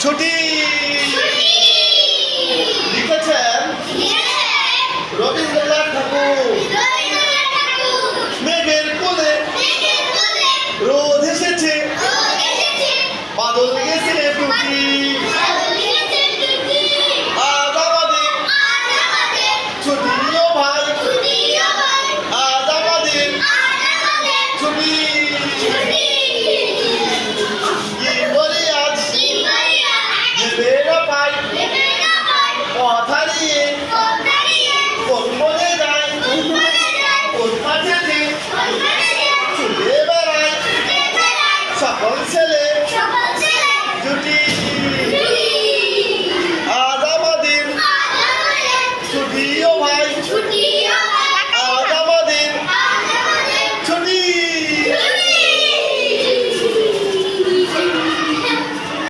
ছুটি লিখেছেন রবীন্দ্রনাথ ঠাকুর। মেঘের কোলে রোদ এসেছে, বাদল গেছে টুটি। আজ আমাদের ছুটিও ভাই, আজ আমাদের ছুটি। কি বলি আজ নেবে না পাই, পথ হারিয়ে কোন মনে যায়, কোন মাঠে ছুটে বেড়ায় সকল ছেলে।